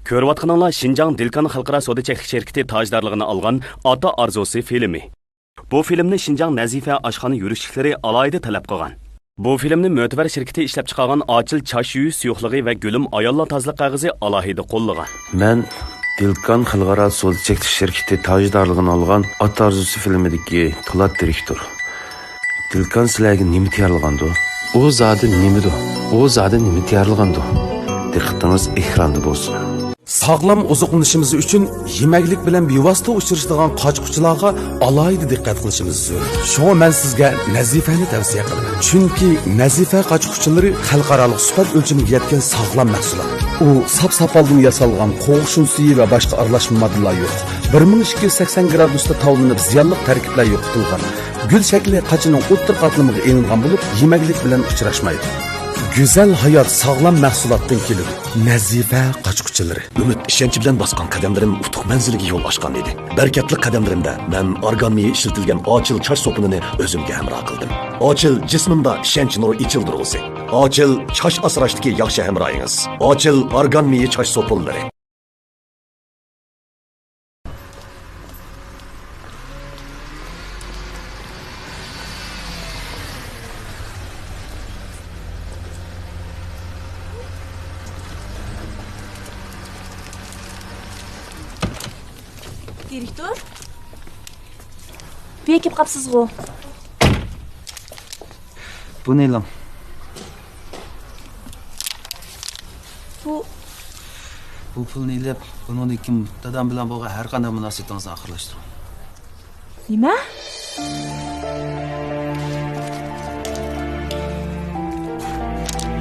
Ko'rayotganinglar Şinjan Dilkan Xalqaro savdo cheklik şirkati tajdorligini olgan Ota Arzusi filmi. Bu filmni Şinjan Nazifa oshxona yurishliklari alohida talab qilgan. Bu filmni mo'tabar shirkati ishlab chiqargan Ochil Chash Yuyi suyuqligi va Gulim ayollar tozaliq qog'ozi alohida qo'llagan. Men Dilkan Xalqaro savdo cheklik shirkati tajdorligini olgan Ota Arzusi filmidagi Po'lat direktor. Dilkan sizlarga nima tayyorlagandi? U zodi nimidi? U zodi nima tayyorlagandi? Diqqatingiz ekranda bo'lsin. Sağlam ozuqlanishimiz uchun yemaklik bilan bevosita uchrashadigan qochquchilarga alohida diqqat qilishimiz zarur. Shunga men sizga Nazifani tavsiya qilaman. Chunki Nazifa qochquchilari xalqaro sifat o'lchamiga yetgan sog'lom mahsulot. U sap-sapaldan yasalgan qo'shun suyi va boshqa aralashma moddalar yo'q. 1280 gradusda tavlanib ziyonli tarkiblar yo'qitilgan. Gül shakli qachining o'ttir qatlamiga elingan bo'lib, yemaklik bilan uchrashmaydi. Güzel hayat sağlam mahsulotdan keladi. Nazifa qochquchilari. Ümit ishonchi bilan bosgan qadamlarim utuq manziliga yo'l ochgan edi. Bereketli qadamlarimda men organmiyi ishlatilgan Ochil chash so'pini o'zimga hamroh qildim. Ochil jismimda ishonch nuri ichildirg'usi. Ochil chash asrashdagi yaxshi hamrohingiz. Ochil organmiyi chash so'pilari. Direktor? Bir ekip kapsız o. Bu ne lan? Bu pulni ilib, buni kim dadam bilan bo'lgan har qanday munosabatingizni oxirlashtiring. Nima?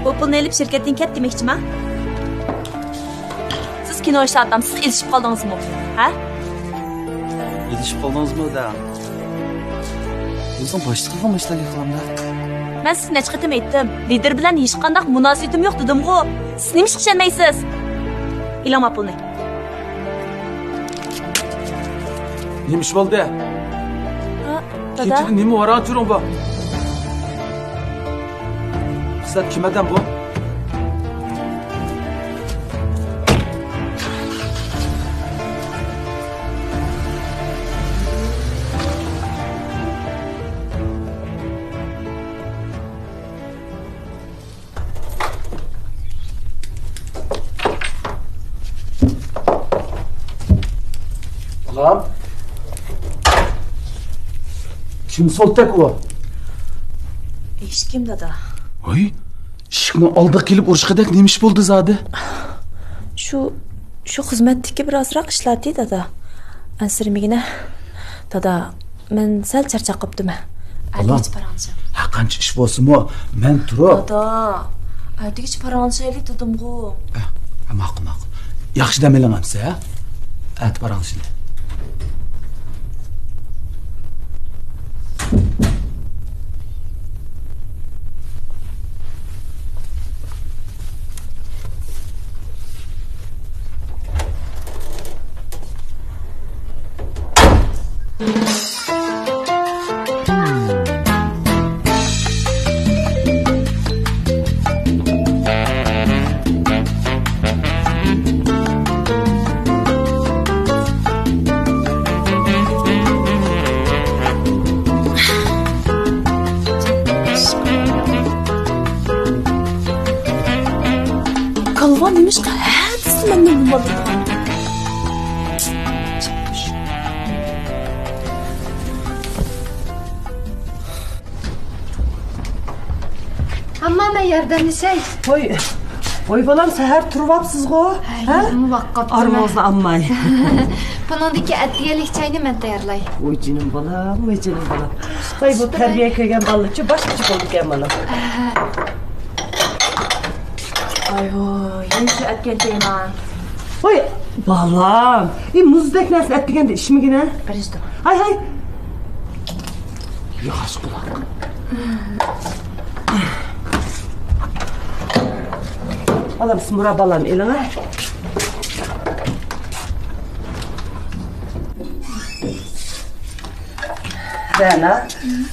Bu pulni ilib shirkatdan ket demoqchiman. Siz kino ishlatdim, siz ilishib qoldingizmi? Ha? Yetishib qoldingizmi da? O'zim boshliqqa ishlarga qilamda. Men sizga necha qatam aytdim. Lider bilan hech qanday munosabatim yo'q dedim-ku. Siz nima ish qilmaysiz? Ilama pulni. Nima ish bo'ldi? Ha, dada. Kechida nima varan turing bu? Sizlar kimdan bu? Lan. Kim soltak o? Hech kim dada. Oy, ishni oldi kelib urishqadak nemish bo'ldi zodi? Shu xizmatdagi birozroq ishlardi dada. Ansirmigina. Dada, men sal charchab qopdim. Aytib paranchi. Ha qancha ish bo'lsa-mu, men turib. Dada, aytib paranchili dedim-ku. Ma'qul. Yaxshi damalamamsa, ha? Aytib paranchi. Kalvan demiş ki hepsi benden bulmadı. Amma men yardımlaşay. Oy balam seher turvapsız go. Ha? Muvaqqat. Armağızla ammay. Bunundaki etkiyelik çayını men tayarlay. Oy canım balam. Ay bu terbiye köygen ballıkçı baş küçük olduk ya balam. Ay oy, yenişi etken deyman. Oy balam. Muzdek nasıl ettigen de işimi yine? Barıştım. Hay. Yavaş kulak. Alamsın bura balam eline. Bana,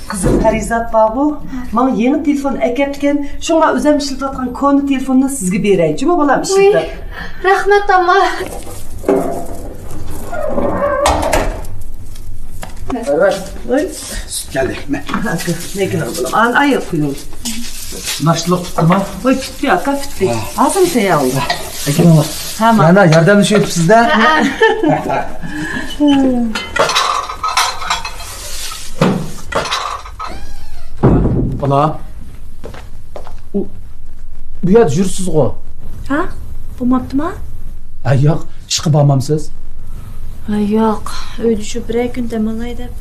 kızım Parizat babu, bana yeni telefon ekepken, şuna özüm işletatkan konu telefonunu sizge bereyim. Cuma balam işletat. Rahmat ama. Oy. Geldi. Ne kadar balam, al ayak koyuyorum. Naşlıq tutma. Oy bitti, aka bitti. Ağzım teya oldu. Ekin Allah. Tamam. Yana yardımcı edip sizde. Bala. Bu yer jürsiz o. Ha? Bo'lmabdimi? Ay yo'q, ishga bormamsiz. Yo'q, uyda shu bir kun dam olay deb.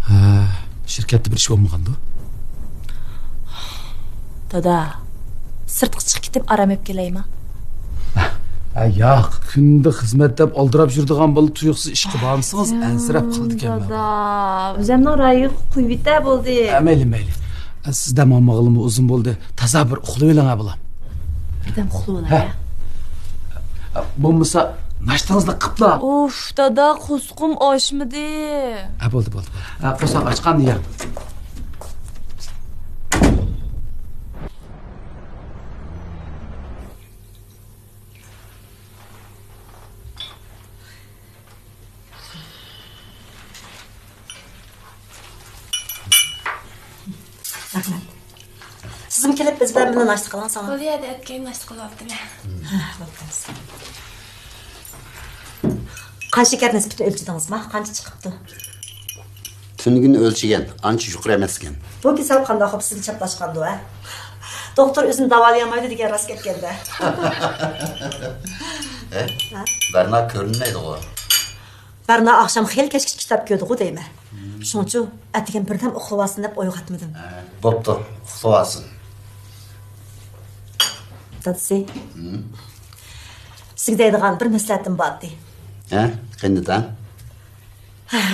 Ha, shirkatda bir ish bo'lmaganda. Dada, sirtqa chiqib ketib aram ep kelaymi? Ay yo'q, kunda xizmat deb oldirab yuradigan bola tuyuqsiz ishga borsangiz ansirab qildi ekan. Dada, o'zimning ra'yim quyvita bo'ldi. Mayli. Sizda mamog'ilimi uzun bo'ldi. Toza bir uxlab oling bolam. Birdan uxlab olay. Bo'lmasa nashtangizni qipla. Uf, dada, qo'sqim oshmidi. Bo'ldi. Qo'saq ochqan deya. Rahmat. Sizim kelib biz bilan bilan naşta qilgan sana. Bo'ladi, atgan naşta qilyaptim. Qan shakar nisbati o'lchadingizmi? Qancha chiqibdi? Tünügün ölçügen, ancha yuqori emas ekan. Bu kasal qanday qilib sizga chaplashgandi a? Doktor o'zini davolayamaydi degan rost ketganda. Barna ko'rinmaydi o. Barna oqshom xel kechki kitob ko'rdi-ku deyman. Shuncha atigan birdan uxlawasin deb uyg'otmadim. Bo'pti, uxlawasin. Dadasi. Sizga deydigan bir maslahatim bor edi. Qanday?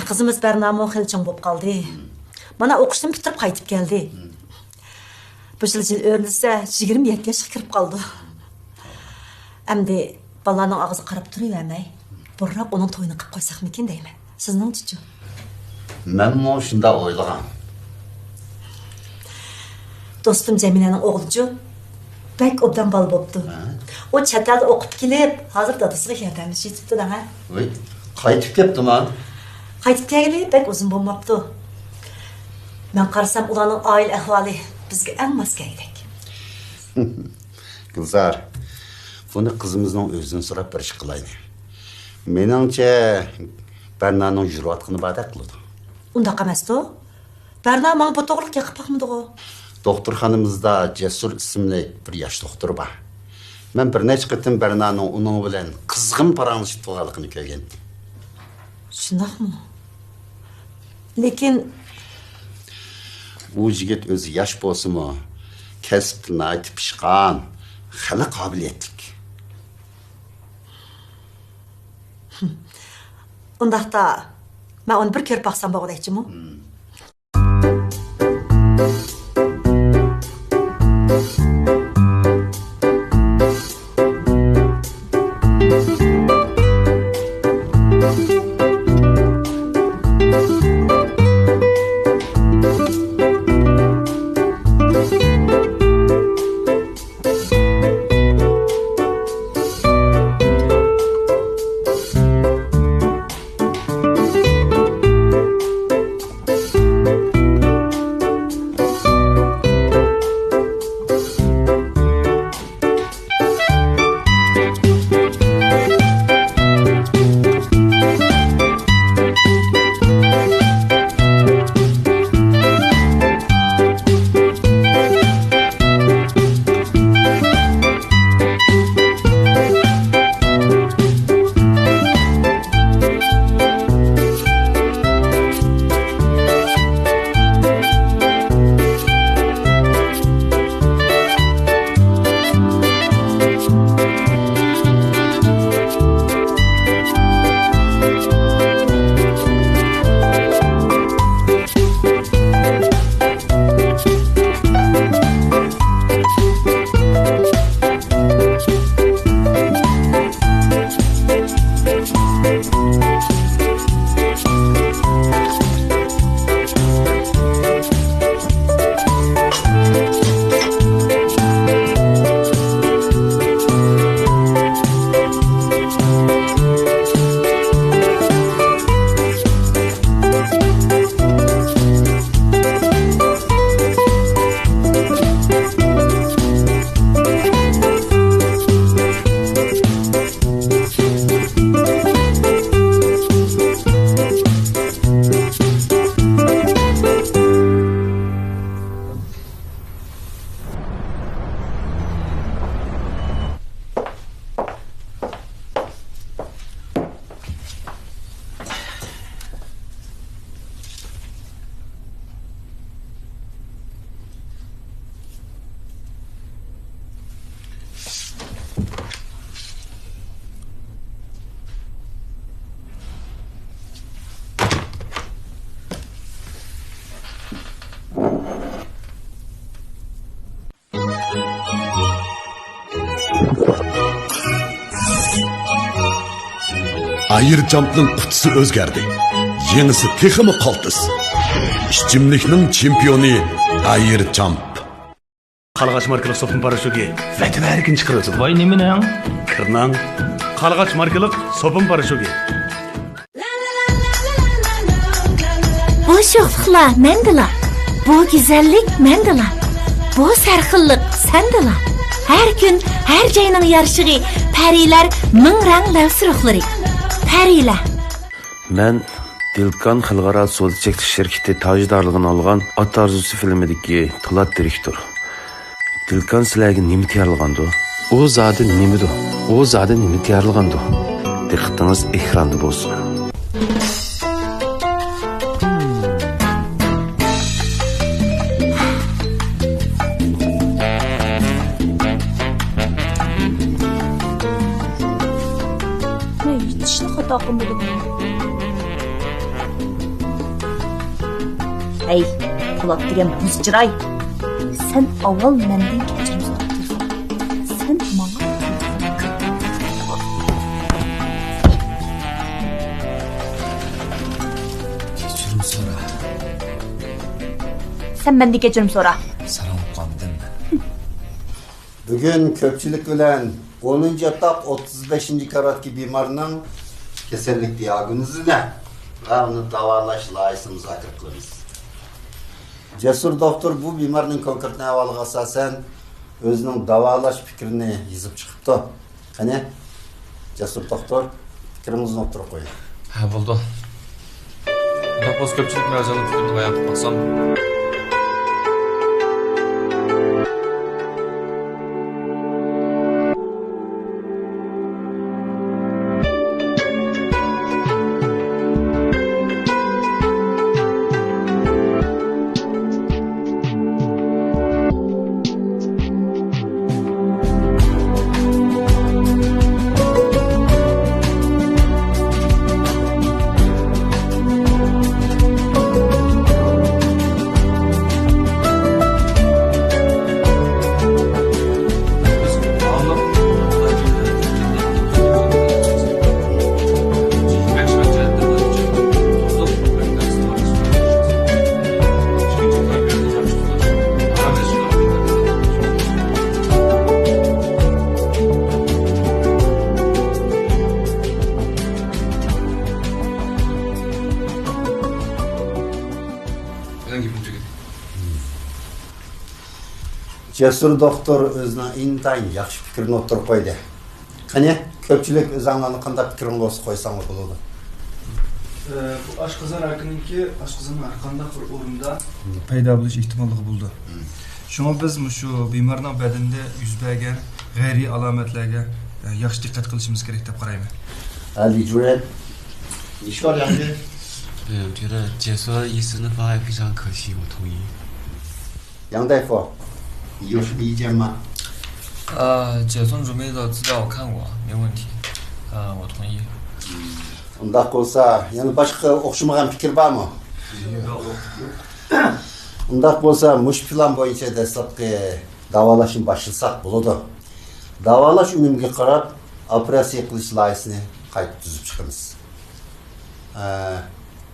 Qizimiz Barnamo xel cho'ng bo'lib qoldi. Mana o'qishdan bitirib qaytib keldi. Bu yil o'rnisa 27 yoshga kirib qoldi. Endi balaning og'zi qarab turavermay, burroq uning to'yini qilib qo'ysaqmikin deyman. Sizning-chi? Men mo shunda o'ylagan. Do'stim Jamilaning o'g'lichi bak obdan bal bo'pti. O chet elda o'qib kelib, hozir dadasiga yordamlashibdi da. Voy, qaytib ketdimi? Qaytib kelgani bak uzun bo'lmabdi. Men qarasam ularning oila ahvoli bizga eng mos kerak. Gulzar, buni qizimizning o'zidan so'rab berish qilaydi. Meningcha Barnaning jur'atini badaq qildi. Unda emas-ku. Barna men bu to'g'rilik qilib baxmidi-ku. Doktorxonamizda Jasur ismli bir yosh doktor bor. Men bir necha qitim Barnaning uning bilan qizg'in paranglashib turganligini ko'rgan. Shundaqmi? Lekin bu yigit o'zi yosh bo'lsa-mu, kasbini aytib pishqan, xali qobiliyatli. undaqda men uni bir ko'rib baqsam bo'g'daychimi? Ayrıcampның qutisi o'zgardi. Yengisi texmi qaltis. Ishchimlikning chempioni Ayrıcamp. Qalğaç markalı sopun paraşuki vətən erkin çıxırıcı. Vay neminang? Kırnan. Qalğaç markalı sopun paraşuki. Bu şoxluqlar mendila. Bu güzellik mendila. Bu sarxillik sendila. Her gün her joyning yarışığı parilar ming rang lavsruqlari. Parilar. Men Dilkan Xalqaro So'zchek şirketi tajdorligini olgan Ota Arzusi filmidagi Po'lat direktor. Dilkan sizlarga nima tayyorlagandi? U zodi nimidi? U zodi nima tayyorlagandi? Diqqatingiz ekranda bo'lsin. Tishni xato qilmadim. Ey, Po'lat degan buzchiroy. Sen avval mendan kechirim so'raysan. Sen menga Kechirim so'ra. sen mendan kechirim so'ra. Salom qoldim. Bugün köpçülük bilen 10. yatak 35. karatki bimarının keserlik diagnoziyle ve onu davalaş layısını müzakere kılırız. Cesur doktor bu bimarının konkret ahvalıga asasen özünün davalaş fikrini yazıp çıkıptı. Hani Cesur doktor fikrimizini oturup koyun. Ha bo'ldi. Do'ppoz ko'pchilik murojaatini fikrni bayon qilib qo'ysam. Cesur doktor özüne intayin yaxşı fikrini oturup koydu. Hani köpçülük öz anlarını kanda fikrini olsa koysan mı bulurdu? Bu aşqazan rakininki aşqazanın arkanda bir o'rinda paydo bo'lish ehtimoligi bo'ldi. Shunga biz shu bemorning badanida yuz bergan g'ayriy alomatlarga yaxshi diqqat qilishimiz kerak deb qarayman. Ali Juren,你说两句。我觉得解说的医生的方案非常可惜，我同意。杨大夫，你有什么意见吗？解说准备的资料我看过，没问题。我同意。Undaq olsa, yani başka okşamagan fikir var mı? Undaq olsa, muş plan boyunca dastlabki davalaşın başlasak buludu. Davalaş ünümge qarab, operasiya qilish loyihasini qayta tuzib chiqamiz.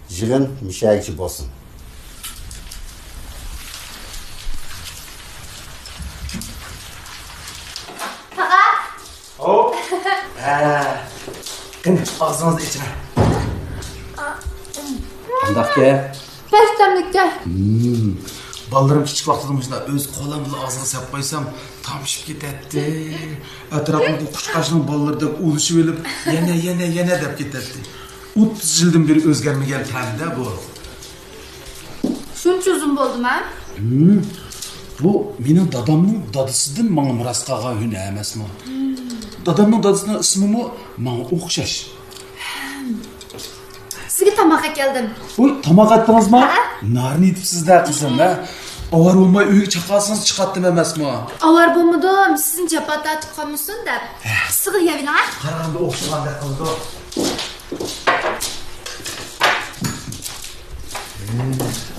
Yig'in mushayikchi bo'lsin. Hop. Qani, og'zingizni ichini. Qandaqka? Pastamlikka. Ballarım kichik vaqtida shunda o'z qo'lim bilan og'ziga solib qo'ysam, tomishib ketadi. Atrofimda qushqashning ballarida ulishib olib, yana deb ketadi. 30 yildan beri o'zgarmagan ta'mda bu. Shuncha uzun bo'ldimi? Bu mening dadamning dadasidan menga miros qolgan huni emasmi? Dadamning dadasining ismi menga o'xshash. Sizga tomoqqa keldim. Oy, tomoq attingizmi? Narni yetibsiz-da qizim, ha? Avar olmay uyga chaqalsangiz chiqatdim emasmi? Avar bo'lmadim, sizin chapatda atib qolmasin deb. Sig'il yavina. Qaraganda o'xshagandek qildi.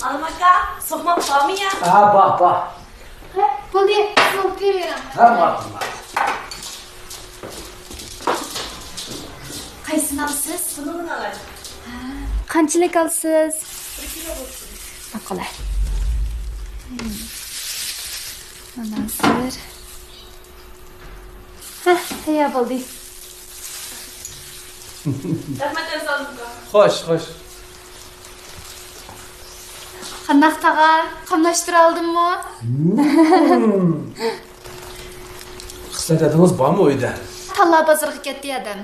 Almaka, so'qma bormi-ya? Ha, bor. Bo'ldi, so'q beraman. Ha, bor. Qaysini olsiz? Buni olaman. Qanchalik olsiz? 1 kilo bo'lsin. Maqola. Manasir. Ya bo'ldi. Rahmat Almaka. Xo'sh. Qanday tag'a? Qamlashtira oldimmi? Xislatadingiz bormi uyda? Talla bozorga ketdi edim.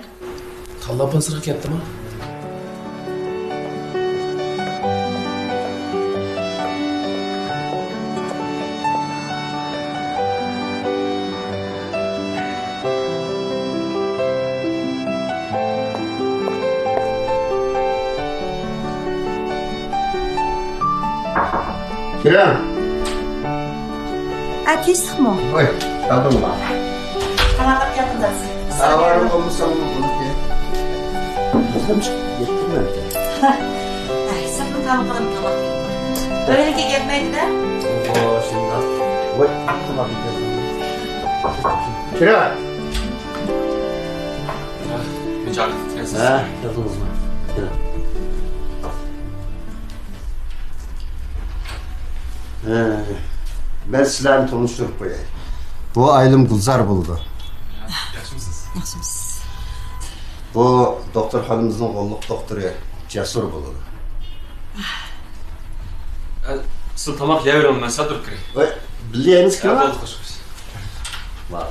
Talla bozorga ketdimi? Kerem. Tinchlikmi? Oy, tadın var. Qanaqa qilyapsiz? Avarım olmasa mı bunu ki? Bizim getirmem ki. Sirtni ta'min qilaman. O'yinga kelmaydi-da. Oo, şimdi. Voy, aklıma bir kez. Kerem. Mücadele etmesiz. Ha, yadınız mı? Kerem. Ben sizlerle tanıştırıp koyayım. Bu Aylım Gülzar buldu. Yaxshimisiz? Bu doktor hanımızın kolluk doktoru Cesur buldu. Siz tamak yiyemiyorum ben sadır kırayım. Ve bildiğiniz kim var? Hoş. Var.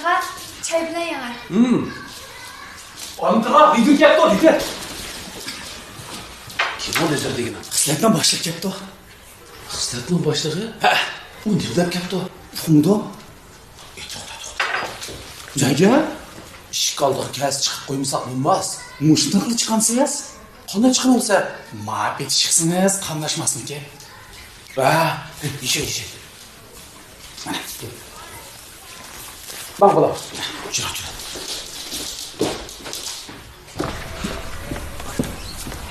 Tag'a, çay bilan yana. Antağa video ketdi. Kim o nezer degeni? Xislatdan boshlab ketdi. Xislatdan boshlig'i? Ha, u nerdan ketdi? Funda. Jaga, ishqaldiq gaz chiqib qo'ymasak bo'lmas. Mushunda qilib chiqansiz? Qanday chiqib olsa? Ma'bet chiqsiniz, qamlashmasniki. Va, ishi. Mana. Bak bola. Jura.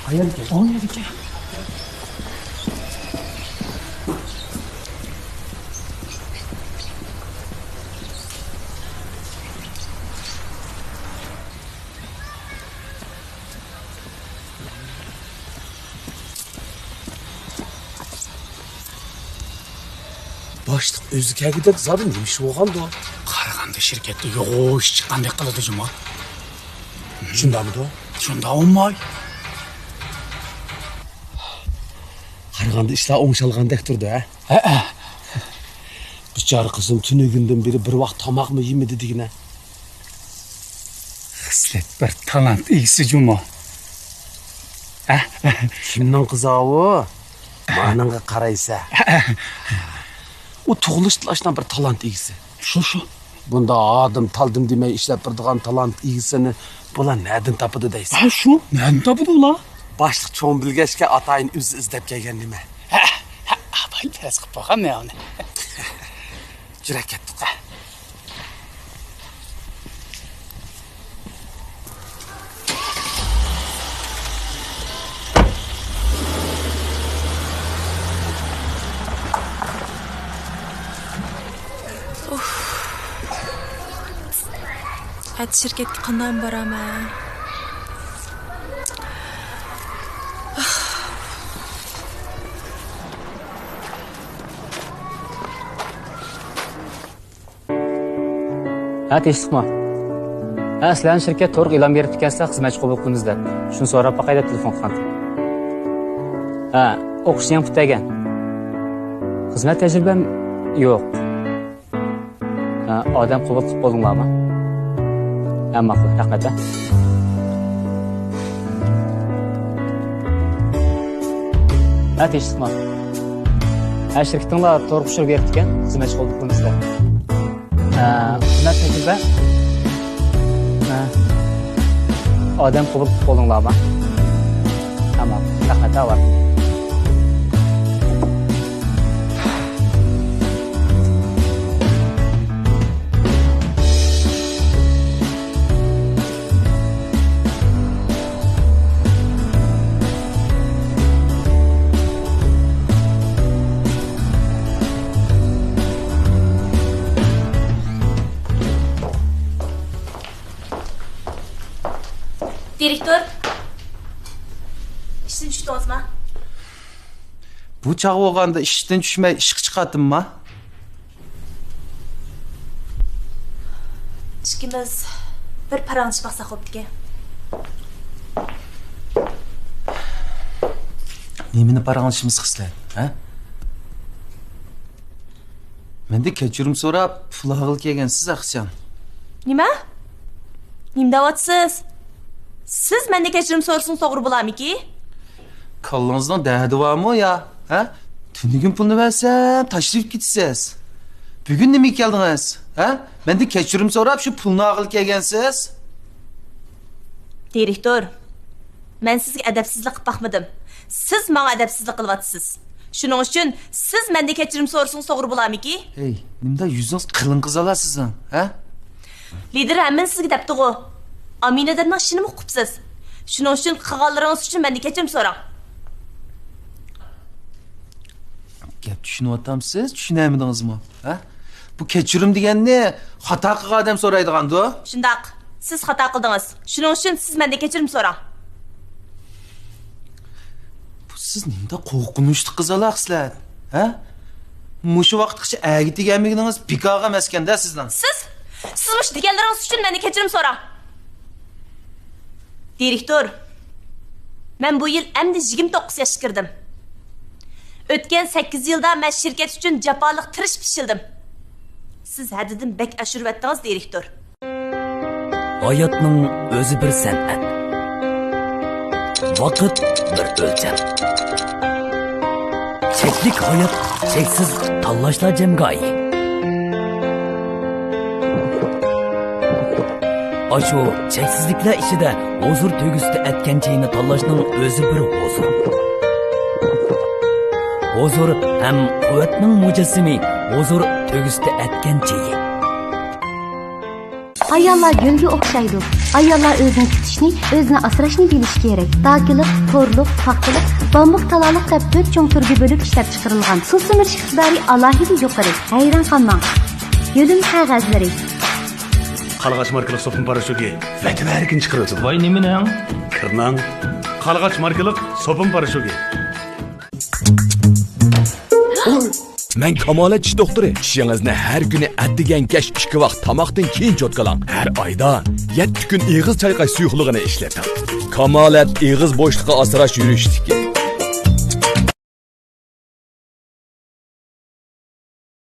Hayal gel. On yedik ya. Başlık özgürge gidip zaten demiş olğandı o. Qaraganda şirketde yoğuş chiqqandek qiladi juma. Shundamidi o? Shunda olmay. Qaraganda ishlar o'ngshalgandek turdi, ha? Bichora qizim tunigundan beri bir vaqt tomoqmi yemadi degina. Xislat bir talant egisi juma. Kimning qizi o? Mananga qaraysa. O tug'ilish tilashdan bir talant egisi. Shu. Bunda adım taldım demay ishlab turadigan talant egisini bular nereden topadi deysiz? Ha, shu. Nereden topadi ular? Boshliq cho'ng bilgachga atayin o'zi izlab kelgan nima? Abay pes qilib qo'ygan yani. Jura ketdik. Hadi şirketga qanday boraman? Ha, eshitdingmi? Ha, sizlarning shirkat to'liq e'lon berib ekansiz, xizmatchi qabul qilamiz deb. Shuni so'rab boqayda telefon qilgan. Ha, o'qishni ham bitagan. Xizmat tajribam yo'q. Odam qabul qilib qo'ydinglarmi? Ma'qul, rahmat. Eshitdim. Shirkatinglar to'g'ri qo'shib berdi ekan, xizmatchi qo'ldingizlar. Xizmat tajriba odam qabul qilib qo'ydinglarmi? Tamam, rahmat. Direktor. İşten düşdіңizmi? Bu çağı olğanda işten düşmey işq çıqatdımma? İkimiz bir parançı baxsaq bo'pti. Nemini parançımız xislar, ha? Mende kechirim so'rab, pul ag'il kelgansiz, Axsiyan. Nima? Nim da'vatsiz? Siz mende kechirim so'rsin to'g'ri bo'larmiki? Kallangizdan da'di bormi ya? Ha? Tunigin pulni bersam, tashrif ketasiz. Bugun nima keldingiz? Ha? Mende kechirim so'rab, shu pulni ag'il kelgansiz. Direktor, men sizga adabsizlik qilib baxmadim. Siz menga adabsizlik qilyapsiz. Shuning uchun siz mende kechirim so'rsin to'g'ri bo'larmiki? Hey, nimda yuzingiz qilin qizalasizmi, ha? Lider hamma sizga debdi-ku. Aminadanning ishini o'qibsiz. Shuning uchun qilganlaringiz uchun mende kechirim so'rang. Gap tushunyapsiz, tushunamidingizmi? Ha? Bu kechirim deganni xato qilgan odam so'raydigan-ku. Shundaq. Siz xato qildingiz. Shuning uchun siz mende kechirim so'rang. Bu siz nimda qo'rqinchli qizaloqsizlar, ha? Mushu vaqtgacha agi deganmigingiz pikaga emaskanda sizdan. Siz mush deganlaringiz uchun mende kechirim so'rang. Direktor, men bu yil endi 29 yoshga kirdim. O'tgan 8 yilda men shirkat uchun jafoliq tirish pishildim. Siz haddidan bek ashurib etdingiz, direktor. Hayotning o'zi bir san'at. Vaqt bir o'lcham. Cheklik hayot, cheksiz tanlashlar jamgoyi. Aşo cheksizliklar ichida huzur to'g'risida aytgan chayni tanlashning o'zi bir huzur. Huzur ham quvvatning mujassimi, huzur to'g'risida aytgan chayi. Ayollar gülge o'xshaydi. Ayollar o'zini tutishni, o'zini asrashni bilishi kerak. Dakilik, to'rliq, paxtalik, bambuq talaliq deb 4 cho'ng turga bo'lib ishlab chiqarilgan. Suv simirish iqtidori alohida yuqori. Hayron qolmang. Yo'lim qog'ozlari. Qalğaç markalık sopun paraşütü vətən erkin çıxırıcı. Vay neminən? Kırnan. Qalğaç markalık sopun paraşütü. Men Kamolat tish doktori. Tishingizni har kuni atdigan kash 2 vaqt tamoqdan keyin cho'tkalang. Har oyda 7 kun ig'iz chayqash suyuqligini ishlating. Kamolat ig'iz bo'shliqqa asrash yurishdiki.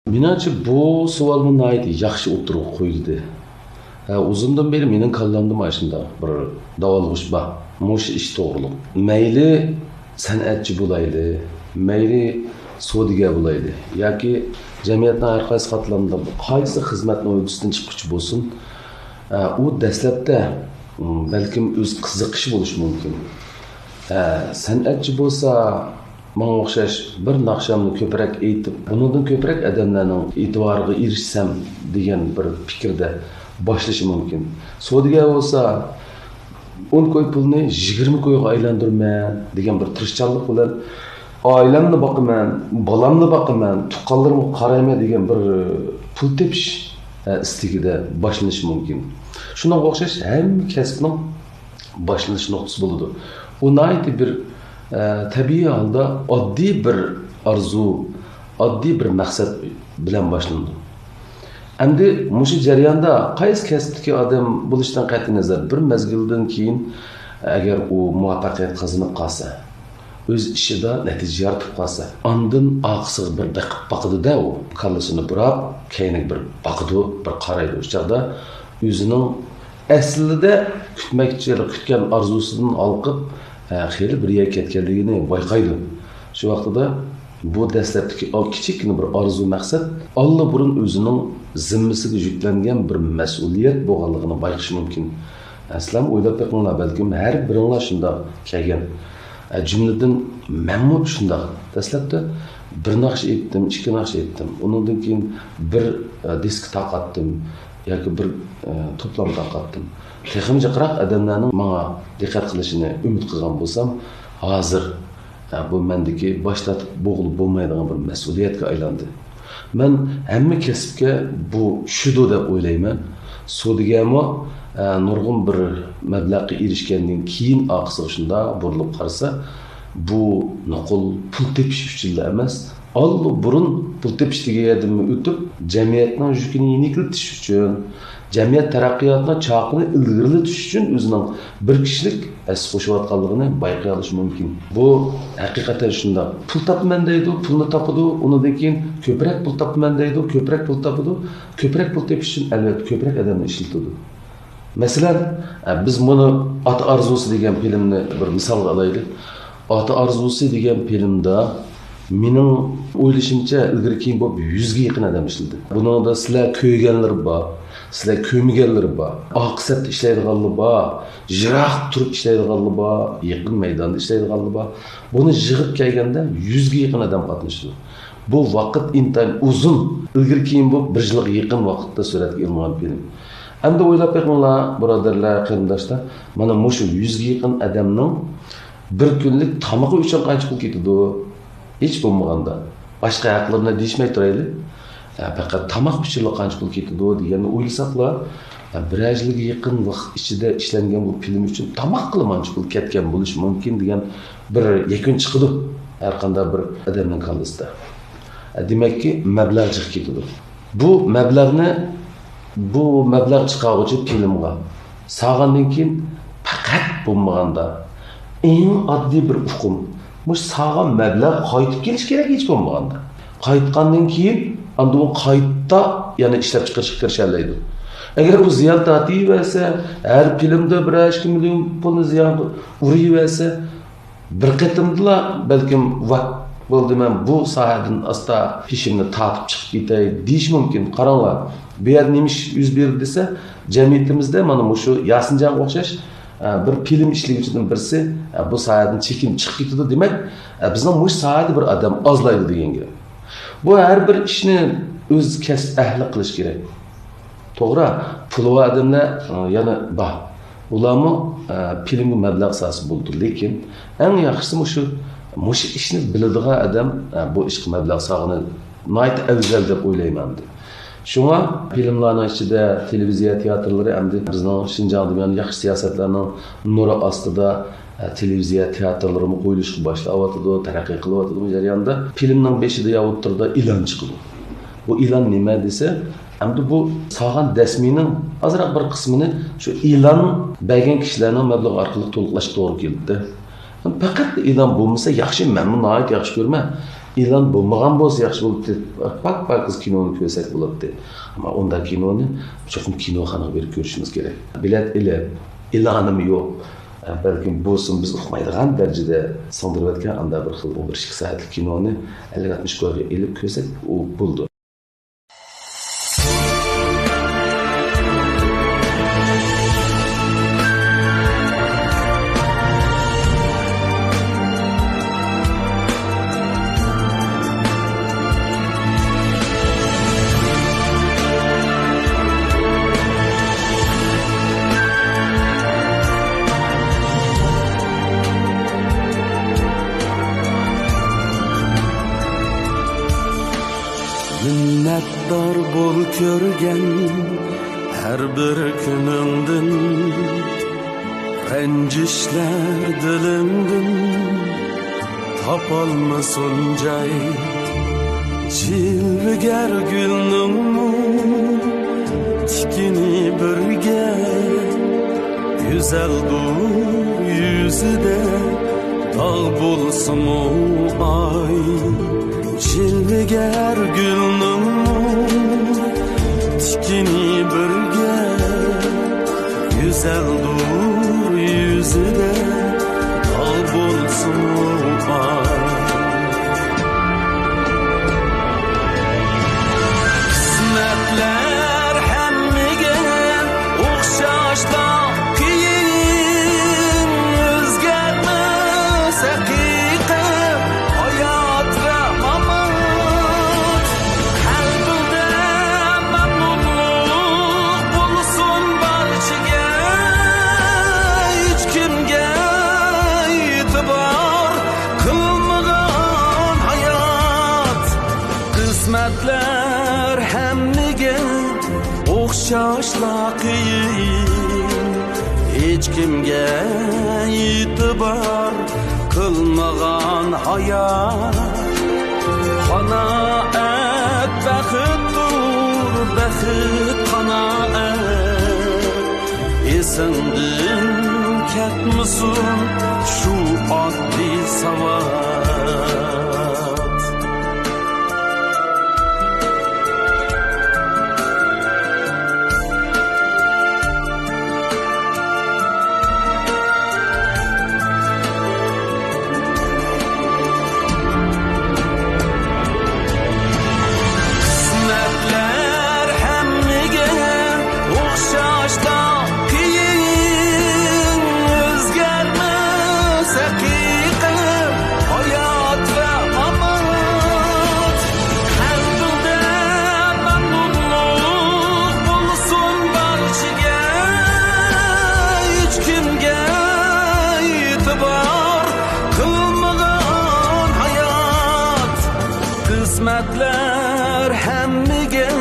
Menimcha bu savol bunday yaxshi o'tirib qo'yildi. Uzundan beri mening kallamda mana shunday bir davolg'ish bor. Mush ish to'g'riliq. Mayli san'atchi bo'layli, mayli savdogar bo'layli yoki jamiyatning har qaysi qatlamida qaysi xizmatni o'ygusidan chiquvchi bo'lsin, u dastlabda balkim o'z qiziqishi bo'lishi mumkin. San'atchi bo'lsa, menga o'xshash bir naqshamni ko'proq aytib, bundan ko'proq odamlarning e'tiboriga erishsam degan bir fikrda boshlashi mumkin. Savdogar bo'lsa, 10 ko'y pulni 20 ko'yga aylantirman degan bir tirishchanlik bilan oilamni boqaman, bolamni boqaman, tuqqanlarimga qarayman degan bir pul tepish istigida boshlanishi mumkin. Shunga o'xshash hamma kasbning boshlanish nuqtasi bo'ladi. U naydi bir tabiiy holda oddiy bir orzu, oddiy bir maqsad bilan boshlandi. Endi mushu jarayonda qaysi kasbdagi odam bo'lishdan qat'iy nazar bir mezgildan keyin agar u muvaffaqiyat qozonib qolsa, o'z ishida natija yaratib qolsa, ondan oqsiga bir diqqat boqadi-da, u kallasini burab, keyinga bir boqadi, bir qaraydi. O'sha chaqda o'zining aslida kutgan orzusidan olqib, xeyli bir yerga ketganligini bayqaydi. Shu vaqtida bu dastlabki kichikgina bir orzu maqsad Allah burun o'zining zimmasiga yuklangan bir mas'uliyat bo'lganligini bayqash mumkin. Aslan o'ylab bakinglar, balkim har biringlar shunday kelgan. Jumladan menmi shunday. Dastlabda bir naqsh etdim, ikki naqsh etdim. Undan keyin bir disk taqatdim yoki bir to'plam taqatdim. Texnik jiqroq odamlarning menga diqqat qilishini umid qilgan bo'lsam, hozir bu mendagi boshlatib bo'g'ilib bo'lmaydigan bir mas'uliyatga aylandi. Men hamma kasbga bu shudo deb o'ylayman. So'digami nurg'un bir mablag'ga erishgandan keyin oqsi shunda burilib qarasa, bu nuqul pul tepish uchun emas, ollu burun pul tepish degan o'tib, jamiyatning yukini yengiltish uchun, jamiyat taraqqiyotini chaqini ilg'irlatish uchun o'zining bir kishilik as qo'shayotganligini bayqay olish mumkin. Bu haqiqatan shunda. Pul topman deydi, pulni topadi, undan keyin ko'proq pul topman deydi, ko'proq pul topadi, ko'proq pul tepish uchun albatta ko'proq odamni ishlatadi. Masalan, biz buni Ota arzusi degan filmni bir misol olaylik. Ota arzusi degan filmda mening o'ylashimcha ilgari keyin bo'lib 100 ga yaqin odam ishladi. Buningda sizlar ko'yganlar bor, sizlar ko'miganlar bor, oqsat ishlaydiganlar bor, jiroq turib ishlaydiganlar bor, yaqin maydonda ishlaydiganlar bor. Buni yig'ib kelganda 100 ga yaqin odam qatnashdi. Bu vaqt intayin uzun, ilgari keyin bo'lib 1 yilga yaqin vaqtda suratga olingan film. Endi o'ylab bakinglar, birodarlar, qarindoshlar, mana mushu 100 ga yaqin odamning bir kunlik tamog'i uchun qancha pul ketadi? Hech bo'lmaganda boshqa haqlarni deyishmay turaylik. Faqat tamoq uchun qancha pul ketadi deganni o'ylasaqlar, bir yilga yaqin vaqt ichida ishlangan bu film uchun tamoq qilib qancha pul ketgan bo'lishi mumkin degan bir yakun chiqadi har qanday bir odamning qalbisida. Demakki, mablag' chiqib ketadi. Bu mablag' chiqaruvchi filmga sağgandan keyin faqat bo'lmaganda eng oddiy bir hukm. Mush sağgan mablag' qaytib kelish kerak hech bo'lmaganda. Qaytgandan keyin anda u qaytda yana ishlab chiqarishga kirishalaydi. Agar u ziyon tortaversa, har filmda 1-2 million pulni ziyon uraversa, bir qatimda balkim vaqt bo'ldi, men bu sohadan asta pishimni tortib chiqib ketay deyish mumkin. Qaranglar, bu yer nima yuz berdi desa, jamiyatimizda mana shu Yasinjon o'xshash bir film ishlovchidan birisi bu sohadan chekin chiqib ketdi, demak, bizning bu sohada bir odam ozlaydi degan gap. Bu har bir ishni o'z kasb ahli qilish kerak. To'g'ri, pul va odamlar yana bor. Ularni filmga mablag' so'rasa bo'ldi, lekin eng yaxshisi shu ishni biladigan odam bu ishga mablag' so'ragani nihoyat afzal deb o'ylayman. Shunga filmlarning ichida televiziya teatrlari hamda bizning Shinjongda bo'lgan yaxshi siyosatlarning nuri ostida televiziya teatrlarimi qo'yilishga boshlayotdi, taraqqiy qilyotdi. Bu jarayonda filmning beshida ya o'ttirda e'lon chiqdi. Bu e'lon nima desa, hamda bu sog'an dasmining ozroq bir qismini shu e'lon bergan kishilarning mablag' orqali to'liqlash to'g'ri keldi. Faqat e'lon bo'lmasa yaxshi, men buni nihoyat yaxshi ko'raman. E'lon bo'lmagan bo'lsa yaxshi bo'ladi. Pak biz kinoni ko'rsak bo'ladi. Ammo unda kinoni cho'qim kinoxonaga berib ko'rishimiz kerak. Bilet e'lonim yo'q. Balkim bo'lsin biz uqmaydigan darajada singdirib o'tgan anda bir xil 1-2 soatlik kinoni 50-60 ko'rga elib ko'rsak, u bo'ldi. Minnettar bol ko'rgan har bir kuningdan, ranjishlar dilimdan topolmasin joy. Jilvigar gulning tikini birga, go'zal bu yuzida tağ bulsunmu ay jilvigar gülnüm tikini birge güzeldur yüzüne tağ bulsunmu ay kısmetler hemmige o'xshashda qiyin o'zgarmas haqiqat hayot va mamot qalbida mamnunlik bo'lsin barchaga hech kimga e'tibor qilmagan hayot qismatlar hammaga o'xshashla qiyin hech kimga e'tibor qilmagan hayot qanoat baxtdur baxt qanoat esingdan ketmasin shu oddiy savod qismatlar hammaga o'xshashda qiyin o'zgarmas haqiqat hayot va mamot qalbida mamnunlik bo'lsin barchaga hech kimga e'tibor qilmagan hayot qismatlar hammaga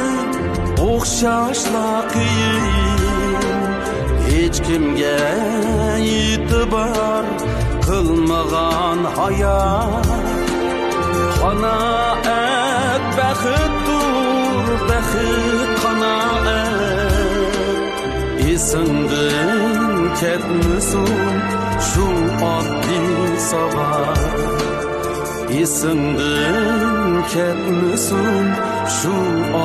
o'xshashla qiyin hech kimga e'tibor qilmagan hayot qanoat baxtdur baxt qanoat esingdan ketmasin shu oddiy savol esingdan ketmasin shu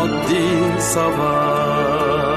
oddiy savol